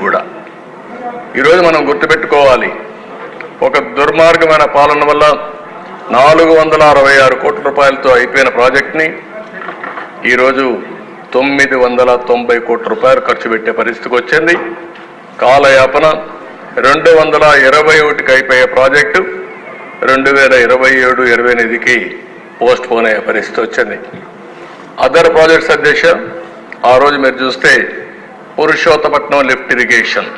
కూడా. ఈరోజు మనం గుర్తుపెట్టుకోవాలి, ఒక దుర్మార్గమైన పాలన వల్ల 466 కోట్ల రూపాయలతో అయిపోయిన ప్రాజెక్ట్ని ఈరోజు 990 కోట్ల రూపాయలు ఖర్చు పెట్టే పరిస్థితికి వచ్చింది. కాలయాపన 221కి అయిపోయే ప్రాజెక్టు 2027-28కి పోస్ట్ పోన్ అయ్యే పరిస్థితి వచ్చింది. అదర్ ప్రాజెక్ట్స్ అధ్యక్ష, ఆ రోజు మీరు చూస్తే పురుషోత్తపట్నం లిఫ్ట్ ఇరిగేషన్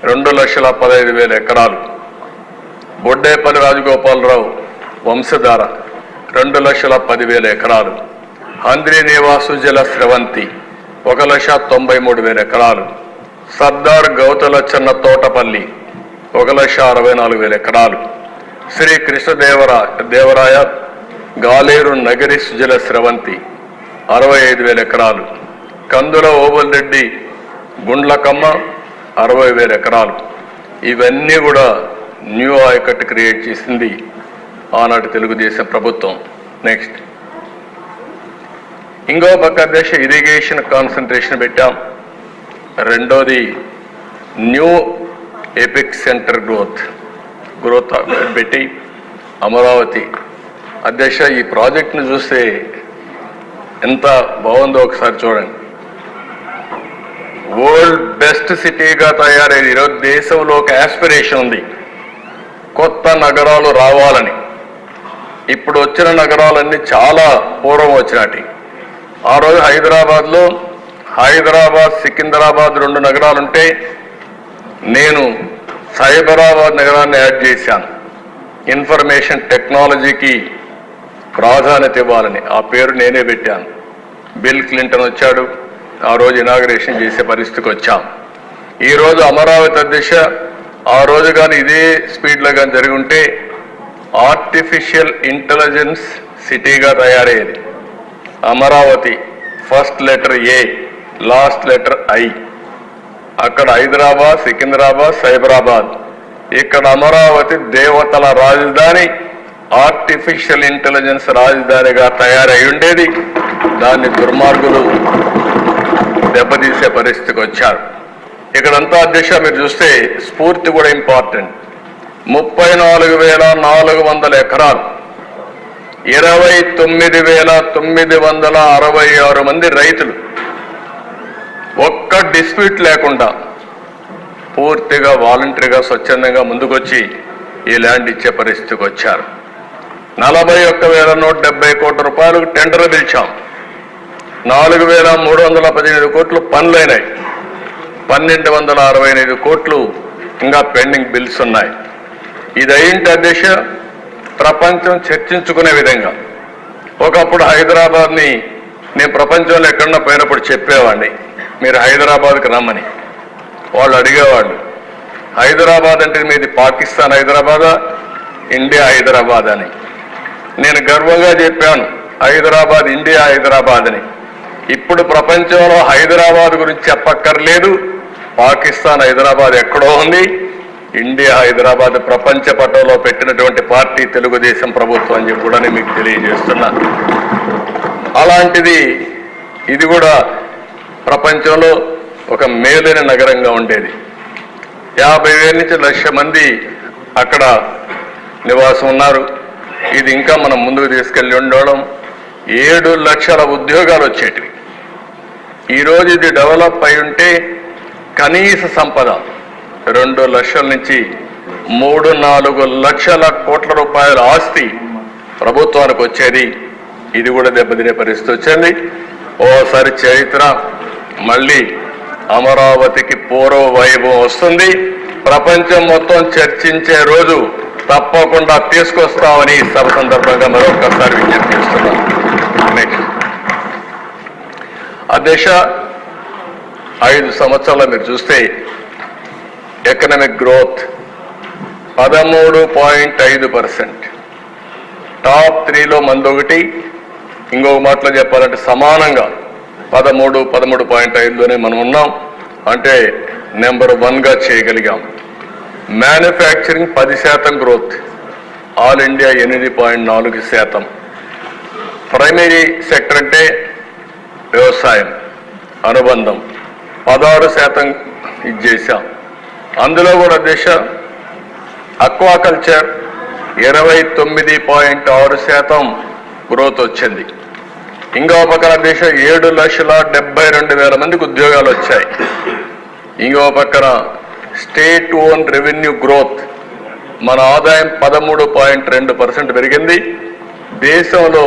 2,15,000 ఎకరాలు, బొడ్డేపల్లి రాజగోపాలరావు వంశధార 2,10,000 ఎకరాలు, హంద్రీ నివాసు జల స్రవంతి 1,93,000 ఎకరాలు, సర్దార్ గౌతల చెన్న తోటపల్లి 1,64,000 ఎకరాలు, శ్రీ కృష్ణదేవరాయ గాలేరు నగరి సుజల స్రవంతి 65,000 ఎకరాలు, కందుల ఓబుల్రెడ్డి గుండ్లకమ్మ 60,000 ఎకరాలు. ఇవన్నీ కూడా న్యూ ఆయకట్టు క్రియేట్ చేసింది ఆనాటి తెలుగుదేశం ప్రభుత్వం. నెక్స్ట్ ఇంకో పక్క దేశ ఇరిగేషన్ కాన్సన్ట్రేషన్ పెట్టాం. రెండోది న్యూ ఎపిక్ సెంటర్ గ్రోత్ పెట్టి అమరావతి అధ్యక్ష, ఈ ప్రాజెక్ట్ని చూస్తే ఎంత బాగుందో ఒకసారి చూడండి. వరల్డ్ బెస్ట్ సిటీగా తయారైంది. ఈరోజు దేశంలో ఒక ఆస్పిరేషన్ ఉంది, కొత్త నగరాలు రావాలని. ఇప్పుడు వచ్చిన నగరాలన్నీ చాలా పూర్వం వచ్చినట్టు. ఆ రోజు హైదరాబాద్ సికింద్రాబాద్ 2 నగరాలుంటే నేను సైబరాబాద్ నగరాన్ని యాడ్ చేశాను. ఇన్ఫర్మేషన్ టెక్నాలజీకి ప్రాధాన్యత ఇవ్వాలని ఆ పేరు నేనే పెట్టాను. బిల్ క్లింటన్ వచ్చాడు, ఆ రోజు ఇనాగరేషన్ చేసే పరిస్థితికి వచ్చాం. ఈరోజు అమరావతి అధ్యక్ష, ఆ రోజు కానీ ఇదే స్పీడ్లో కానీ జరిగి ఉంటే ఆర్టిఫిషియల్ ఇంటెలిజెన్స్ సిటీగా తయారయ్యేది. Amaravati first letter A, last letter I. అక్కడ హైదరాబాద్, సికింద్రాబాద్, సైబరాబాద్. ఇక్కడ అమరావతి దేవతల రాజధాని, ఆర్టిఫిషియల్ ఇంటెలిజెన్స్ రాజధానిగా తయారై ఉండేది. దాన్ని దుర్మార్గులు దెబ్బతీసే పరిస్థితికి వచ్చారు. ఇక్కడంతా అధ్యక్ష మీరు చూస్తే స్ఫూర్తి కూడా ఇంపార్టెంట్. 34,400 ఎకరాలు, 29,966 మంది రైతులు, ఒక్క డిస్ప్యూట్ లేకుండా పూర్తిగా వాలంటరీగా స్వచ్ఛందంగా ముందుకొచ్చి ఈ ల్యాండ్ ఇచ్చే పరిస్థితికి వచ్చారు. 41,170 కోట్ల రూపాయలకు టెండర్ పిలిచాం. 4,318 కోట్లు పనులైనాయి. 1,268 కోట్లు ఇంకా పెండింగ్ బిల్స్ ఉన్నాయి. ఇది అయింటి అధ్యక్ష ప్రపంచం చర్చించుకునే విధంగా. ఒకప్పుడు హైదరాబాద్ని నేను ప్రపంచంలో ఎక్కడన్నా పోయినప్పుడు చెప్పేవాడిని, మీరు హైదరాబాద్కి రమ్మని. వాళ్ళు అడిగేవాళ్ళు, హైదరాబాద్ అంటే మీది పాకిస్తాన్ హైదరాబాదా, ఇండియా హైదరాబాద్ అని. నేను గర్వంగా చెప్పాను, హైదరాబాద్ ఇండియా హైదరాబాద్ అని. ఇప్పుడు ప్రపంచంలో హైదరాబాద్ గురించి చెప్పక్కర్లేదు, పాకిస్తాన్ హైదరాబాద్ ఎక్కడో ఉంది, ఇండియా హైదరాబాద్ ప్రపంచ పటంలో పెట్టినటువంటి పార్టీ తెలుగుదేశం ప్రభుత్వం అని చెప్పి కూడా మీకు తెలియజేస్తున్నా. అలాంటిది ఇది కూడా ప్రపంచంలో ఒక మేలైన నగరంగా ఉండేది. 50,000 నుంచి 1,00,000 మంది అక్కడ నివాసం ఉన్నారు. ఇది ఇంకా మనం ముందుకు తీసుకెళ్ళి ఉండడం 7 లక్షల ఉద్యోగాలు వచ్చేటివి. ఈరోజు ఇది డెవలప్ అయి ఉంటే కనీస సంపద 2 లక్షల నుంచి 3-4 లక్షల కోట్ల రూపాయల ఆస్తి ప్రభుత్వానికి వచ్చేది. ఇది కూడా దెబ్బతినే పరిస్థితి వచ్చింది. ఓసారి చరిత్ర మళ్ళీ అమరావతికి పూర్వ వైభవం వస్తుంది. ప్రపంచం మొత్తం చర్చించే రోజు తప్పకుండా తీసుకొస్తామని సభ సందర్భంగా మరొకసారి విజ్ఞప్తి చేస్తున్నాను. నెక్స్ట్ అధ్యక్ష, 5 సంవత్సరాలు మీరు చూస్తే ఎకనామిక్ గ్రోత్ 13.5%. టాప్ 3లో మందొకటి. ఇంకొక మాటలో చెప్పాలంటే సమానంగా 13.5లోనే మనం ఉన్నాం. అంటే నెంబర్ 1గా చేయగలిగాం. Manufacturing 10% growth, all India 8.4%. Primary sector అంటే వ్యవసాయం అనుబంధం 16% ఇది చేశాం. అందులో కూడా దిశ అక్వాకల్చర్ 29.6% గ్రోత్ వచ్చింది. ఇంకో పక్కన దిశ 7,72,000 మందికి ఉద్యోగాలు వచ్చాయి. ఇంకో పక్కన స్టేట్ ఓన్ రెవెన్యూ గ్రోత్ మన ఆదాయం 13.2% పెరిగింది. దేశంలో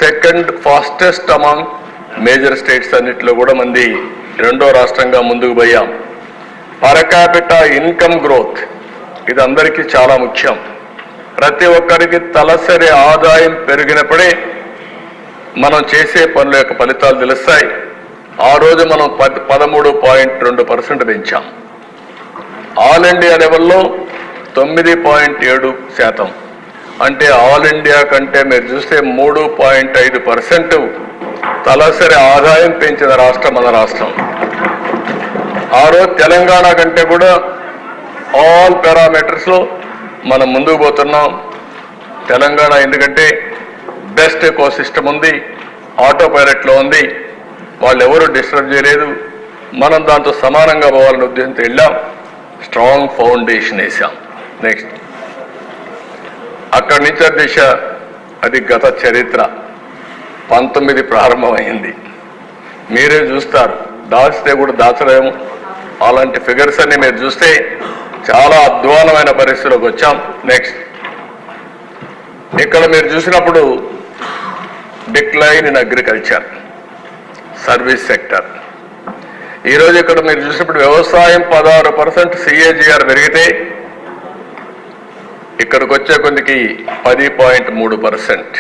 second fastest among major states అన్నింటిలో కూడా మంది రెండో రాష్ట్రంగా ముందుకు పోయాం. పర్ క్యాపిటా ఇన్కమ్ గ్రోత్ ఇది అందరికీ చాలా ముఖ్యం. ప్రతి ఒక్కరికి తలసరి ఆదాయం పెరిగినప్పుడే మనం చేసే పనుల యొక్క ఫలితాలు తెలుస్తాయి. ఆ రోజు మనం 13.2% పెంచాం. ఆల్ ఇండియా లెవెల్లో 9.7%. అంటే ఆల్ ఇండియా కంటే మీరు చూస్తే 3.5% తలసరి ఆదాయం పెంచిన రాష్ట్రం మన రాష్ట్రం. ఆ రోజు తెలంగాణ కంటే కూడా ఆల్ పారామీటర్స్లో మనం ముందుకు పోతున్నాం. తెలంగాణ ఎందుకంటే బెస్ట్ ఎకో సిస్టమ్ ఉంది, ఆటో పైలట్లో ఉంది, వాళ్ళు ఎవరు డిస్టర్బ్ చేయలేదు. మనం దాంతో సమానంగా పోవాలని ఉద్దేశంతో వెళ్ళాం. స్ట్రాంగ్ ఫౌండేషన్ వేసాం. నెక్స్ట్ అక్కడి నుంచి దిశ అది గత చరిత్ర 19 ప్రారంభమైంది. మీరే చూస్తారు, దాచితే కూడా దాచలేము. అలాంటి ఫిగర్స్ అన్ని మీరు చూస్తే చాలా అధ్వానమైన పరిస్థితిలోకి వచ్చాం. నెక్స్ట్ ఇక్కడ మీరు చూసినప్పుడు decline in agriculture, service sector. ఈరోజు ఇక్కడ మీరు చూసినప్పుడు వ్యవసాయం 16% CAGR పెరిగితే ఇక్కడికి వచ్చే కొద్దికి 10.3%.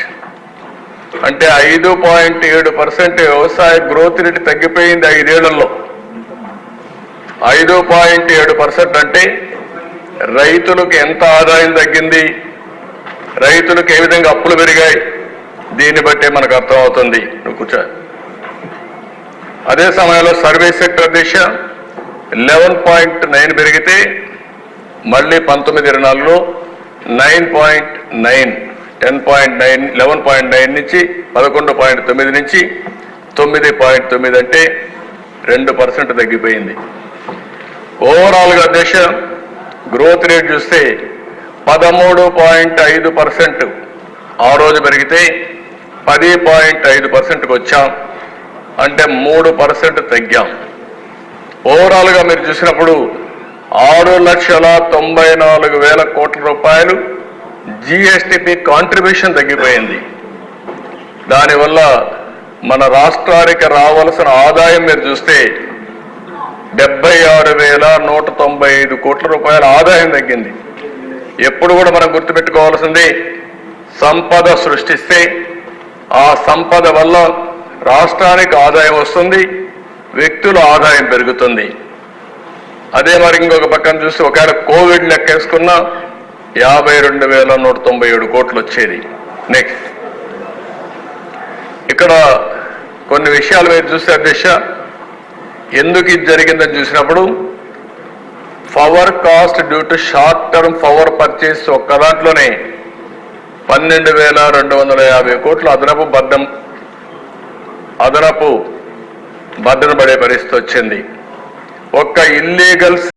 అంటే 5.7% వ్యవసాయ గ్రోత్ రేట్ తగ్గిపోయింది 5 ఏళ్లలో. 5.7% అంటే రైతులకు ఎంత ఆదాయం తగ్గింది, రైతులకు ఏ విధంగా అప్పులు పెరిగాయి, దీన్ని బట్టే మనకు అర్థమవుతుంది. నువ్వు కూర్చో. అదే సమయంలో సర్వీస్ సెక్టర్ దిశ 11.9 పెరిగితే మళ్ళీ 19-24లో 9.9, 10.9, 11.9 నుంచి 11.9 నుంచి 9.9 అంటే 2% తగ్గిపోయింది. ఓవరాల్గా దేశ గ్రోత్ రేట్ చూస్తే 13.5% ఆ రోజు పెరిగితే 10.5%కి వచ్చాం. అంటే 3% తగ్గాం. ఓవరాల్గా మీరు చూసినప్పుడు 6,94,000 కోట్ల రూపాయలు GSTP కాంట్రిబ్యూషన్ తగ్గిపోయింది. దానివల్ల మన రాష్ట్రానికి రావాల్సిన ఆదాయం మీరు చూస్తే 76,195 కోట్ల రూపాయల ఆదాయం తగ్గింది. ఎప్పుడు కూడా మనం గుర్తుపెట్టుకోవాల్సింది, సంపద సృష్టిస్తే ఆ సంపద వల్ల రాష్ట్రానికి ఆదాయం వస్తుంది, వ్యక్తుల ఆదాయం పెరుగుతుంది. అదే మరి ఇంకొక పక్కన చూస్తే ఒకవేళ కోవిడ్ లెక్కేసుకున్నా 52,197 కోట్లు వచ్చేది. నెక్స్ట్ ఇక్కడ కొన్ని విషయాలు మీరు చూస్తే అధ్యక్ష, ఎందుకు ఇది జరిగిందని చూసినప్పుడు power cost due to short term power purchase ఒక్క దాంట్లోనే 12,250 కోట్లు అదనపు బర్డెన్ పడే పరిస్థితి వచ్చింది. ఒక్క ఇల్లీగల్